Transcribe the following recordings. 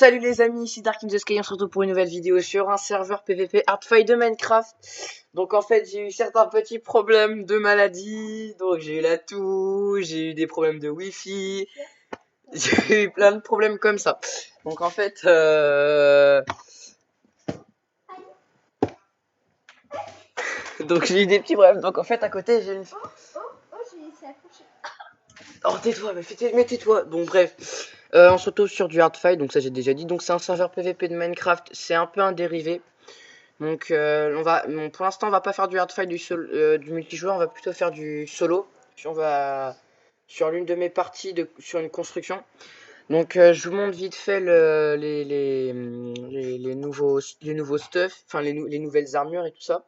Salut les amis, ici Dark in the Sky, on se retrouve pour une nouvelle vidéo sur un serveur PVP Hardfight de Minecraft. Donc en fait j'ai eu certains petits problèmes de maladie, donc j'ai eu la toux, j'ai eu des problèmes de wifi, j'ai eu plein de problèmes comme ça. Donc en fait donc j'ai eu des petits problèmes, donc en fait à côté j'ai une... J'ai laissé accrocher. Oh tais-toi, mais tais-toi. Bon bref, on se retrouve sur du Hardfight, donc ça j'ai déjà dit. Donc c'est un serveur PVP de Minecraft, c'est un peu un dérivé. Donc pour l'instant on va pas faire du hardfight du multijoueur, on va plutôt faire du solo. On va sur l'une de mes parties sur une construction. Donc je vous montre vite fait les nouveaux stuff, enfin les nouvelles armures et tout ça.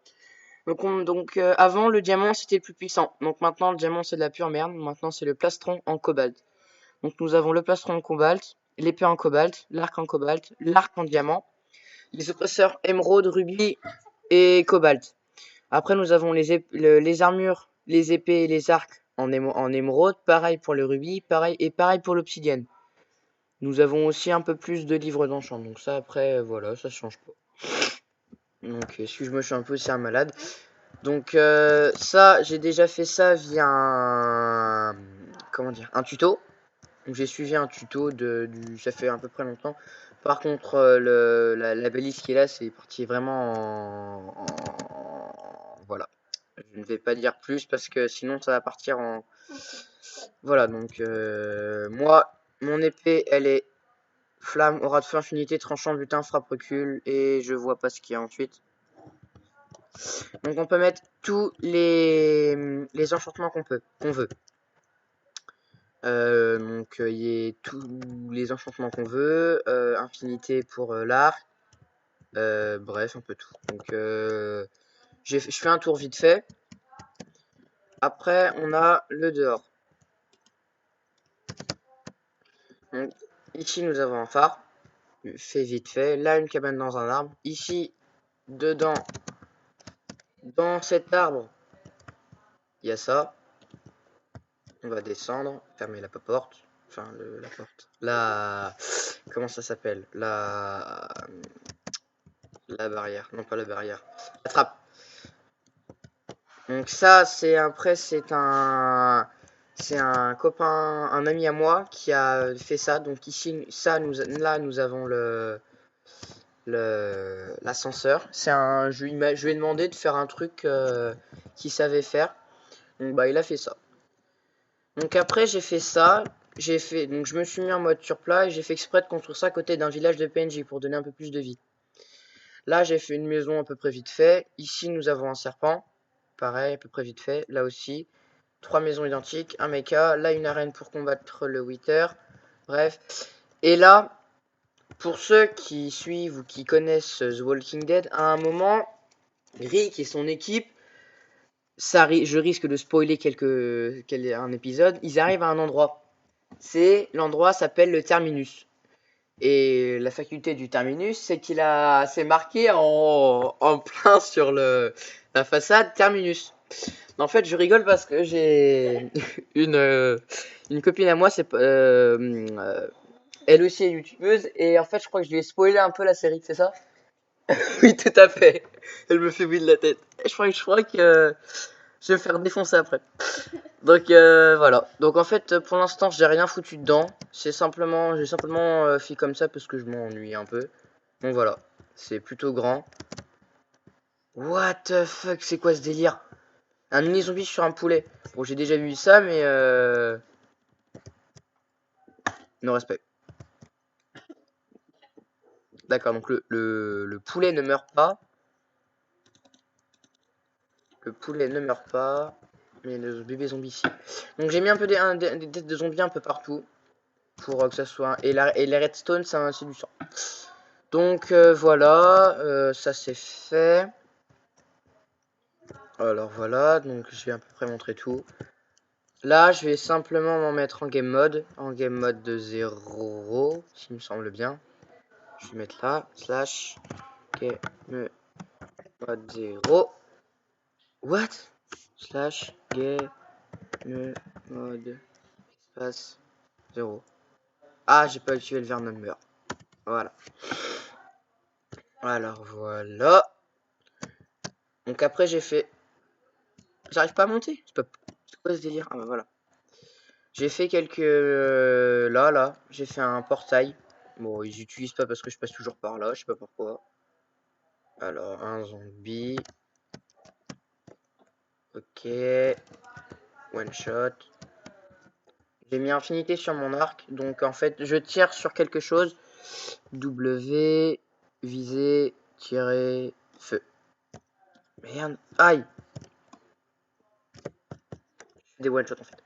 Donc avant le diamant c'était le plus puissant. Donc maintenant le diamant c'est de la pure merde. Maintenant c'est le plastron en cobalt. Donc nous avons le plastron en cobalt, l'épée en cobalt, l'arc en diamant, les oppresseurs émeraude, rubis et cobalt. Après, nous avons les armures, les épées et les arcs en émeraude. Pareil pour les rubis, pareil pour l'obsidienne. Nous avons aussi un peu plus de livres d'enchant. Donc ça, après, voilà, ça change pas. Donc, excuse-moi, je suis un peu aussi un malade. Donc ça, j'ai déjà fait ça via comment dire, un tuto. Donc j'ai suivi un tuto ça fait à peu près longtemps. Par contre, la balise qui est là, c'est parti vraiment voilà. Je ne vais pas dire plus parce que sinon ça va partir en... Voilà, donc moi, mon épée, elle est flamme, aura de feu, infinité, tranchant, butin, frappe, recul, et je vois pas ce qu'il y a ensuite. Donc on peut mettre tous les enchantements qu'on veut. Donc il y a tous les enchantements qu'on veut, infinité pour l'art, bref, un peu tout. Donc je fais un tour vite fait. Après, on a le dehors. Donc, ici, nous avons un phare. Fait vite fait. Là, une cabane dans un arbre. Ici, dedans, dans cet arbre, il y a ça. On va descendre. Fermer la porte. Enfin, la porte. Comment ça s'appelle la barrière. Non, pas la barrière. La trappe. Donc ça, c'est un copain, un ami à moi qui a fait ça. Donc ici, là, nous avons l'ascenseur. Je lui ai demandé de faire un truc qu'il savait faire. Donc bah il a fait ça. Donc après j'ai fait ça. Donc je me suis mis en mode sur plat et j'ai fait exprès de construire ça à côté d'un village de PNJ pour donner un peu plus de vie. Là j'ai fait une maison à peu près vite fait. Ici nous avons un serpent. Pareil, à peu près vite fait. Là aussi. 3 maisons identiques, un mecha, là une arène pour combattre le Wither. Bref. Et là, pour ceux qui suivent ou qui connaissent The Walking Dead, à un moment, Rick et son équipe, je risque de spoiler un épisode, ils arrivent à un endroit. L'endroit s'appelle le Terminus. Et la faculté du Terminus, c'est marqué en plein sur la façade Terminus. En fait, je rigole parce que j'ai une copine à moi, elle aussi est youtubeuse, et en fait, je crois que je lui ai spoilé un peu la série, c'est ça? Oui, tout à fait. Elle me fait oui de la tête. Je crois que je vais me faire défoncer après. Donc voilà. Donc en fait, pour l'instant, j'ai rien foutu dedans. J'ai simplement fait comme ça parce que je m'ennuie un peu. Donc voilà. C'est plutôt grand. What the fuck, c'est quoi ce délire? Un mini zombie sur un poulet. Bon, j'ai déjà vu ça, mais non respect. D'accord, donc le poulet ne meurt pas. Le poulet ne meurt pas. Mais le bébé zombie ici. Donc j'ai mis un peu des têtes de zombies un peu partout. Pour que ça soit... Et les redstone, c'est du sang. Donc voilà, ça c'est fait. Alors voilà, donc je vais à peu près montrer tout. Là, je vais simplement m'en mettre en game mode de 0, s'il me semble bien. Je vais mettre là, slash game mode 0. What? Slash game mode espace 0. Ah, j'ai pas utilisé le ver number. Voilà. Alors voilà. Donc après j'ai fait... J'arrive pas à monter. C'est quoi ce délire? Ah bah voilà. J'ai fait quelques... là. J'ai fait un portail. Bon, ils utilisent pas parce que je passe toujours par là. Je sais pas pourquoi. Alors, un zombie. Ok. One shot. J'ai mis infinité sur mon arc. Donc en fait, je tire sur quelque chose. W. Viser. Tirer. Feu. Merde. Aïe. Des one shot en fait.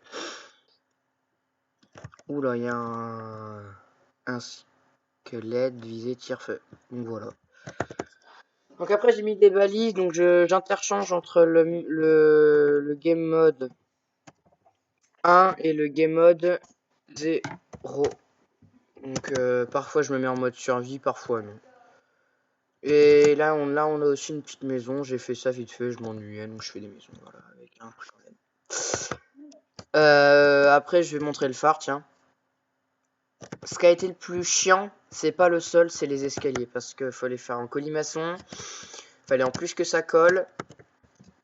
Oula, il y a un squelette. Viser. Tire. Feu. Donc voilà. Donc après j'ai mis des balises, donc j'interchange entre le game mode 1 et le game mode 0. Donc parfois je me mets en mode survie, parfois non. Et là on a aussi une petite maison, j'ai fait ça vite fait, je m'ennuyais, donc je fais des maisons, voilà, avec un coup quand même. Après je vais montrer le phare, tiens. Ce qui a été le plus chiant, c'est pas le sol, c'est les escaliers, parce qu'il fallait faire en colimaçon, fallait en plus que ça colle.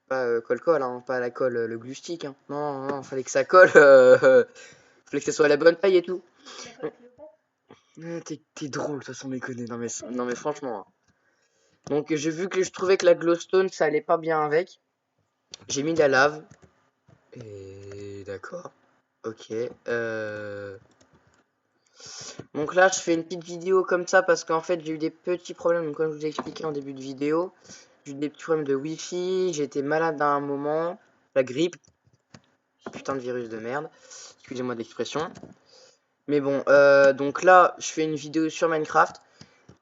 Pas colle-colle, hein, pas la colle, le glue stick. Hein. Non, fallait que ça colle. Fallait que ça soit à la bonne taille et tout. T'es drôle, ça sans déconner. Non mais franchement. Hein. Donc j'ai vu que je trouvais que la glowstone ça allait pas bien avec. J'ai mis de la lave. Et d'accord. Ok. Donc là je fais une petite vidéo comme ça parce qu'en fait j'ai eu des petits problèmes. Donc, comme je vous ai expliqué en début de vidéo. J'ai eu des petits problèmes de wifi. J'ai été malade à un moment. La grippe. Putain de virus de merde. Excusez-moi d'expression. Mais bon, donc là, je fais une vidéo sur Minecraft.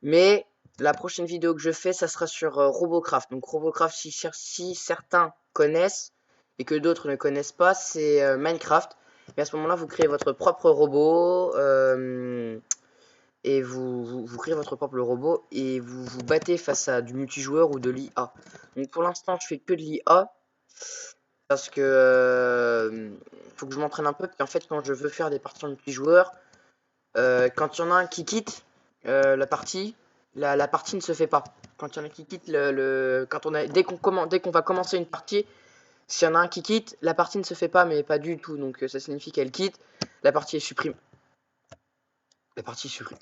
Mais la prochaine vidéo que je fais, ça sera sur Robocraft. Donc Robocraft, si certains connaissent et que d'autres ne connaissent pas, c'est Minecraft. Et à ce moment-là, vous créez votre propre robot. Et vous créez votre propre robot. Et vous vous battez face à du multijoueur ou de l'IA. Donc pour l'instant, je fais que de l'IA. Parce que faut que je m'entraîne un peu. Puis en fait, quand je veux faire des parties en multijoueur, quand il y en a un qui quitte la partie, la partie ne se fait pas. Quand il y en a qui quitte quand on a dès qu'on va commencer une partie, s'il y en a un qui quitte, la partie ne se fait pas, mais pas du tout. Donc ça signifie qu'elle quitte, la partie est supprimée. La partie est supprimée.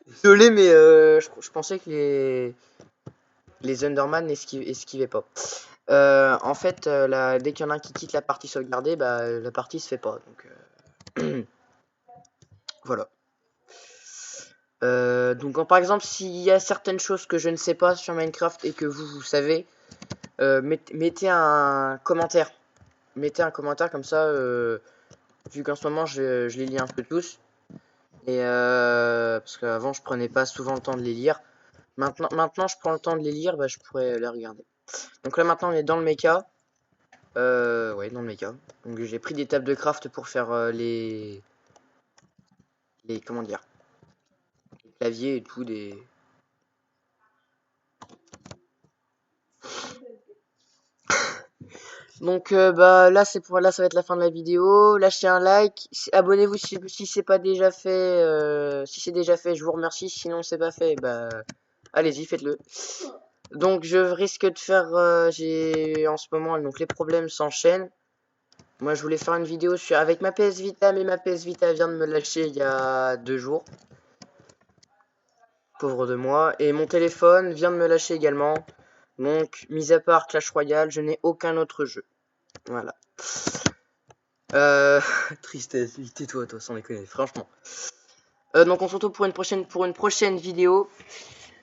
Désolé, mais je pensais que les Enderman esquivaient pas. En fait, dès qu'il y en a un qui quitte la partie sauvegardée, bah, la partie se fait pas. Donc voilà. Donc par exemple, s'il y a certaines choses que je ne sais pas sur Minecraft et que vous savez, mettez un commentaire. Mettez un commentaire comme ça, vu qu'en ce moment je les lis un peu tous. Et parce qu'avant je prenais pas souvent le temps de les lire. Maintenant je prends le temps de les lire, bah, je pourrais les regarder. Donc là maintenant on est dans le mecha. Ouais, dans le mecha. Donc j'ai pris des tables de craft pour faire les comment dire, les claviers et tout des. Donc bah là ça va être la fin de la vidéo. Lâchez un like, abonnez-vous si c'est pas déjà fait. Si c'est déjà fait, je vous remercie. Sinon c'est pas fait, bah allez-y, faites-le. Donc je risque de faire, j'ai en ce moment donc les problèmes s'enchaînent. Moi je voulais faire une vidéo avec ma PS Vita, mais ma PS Vita vient de me lâcher il y a 2 jours. Pauvre de moi. Et mon téléphone vient de me lâcher également. Donc mis à part Clash Royale, je n'ai aucun autre jeu. Voilà. Tristesse, tais-toi, toi, sans déconner, franchement. Donc on se retrouve pour une prochaine vidéo.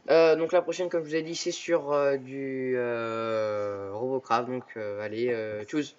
Donc la prochaine, comme je vous ai dit, c'est sur du Robocraft. Donc allez, tchuss.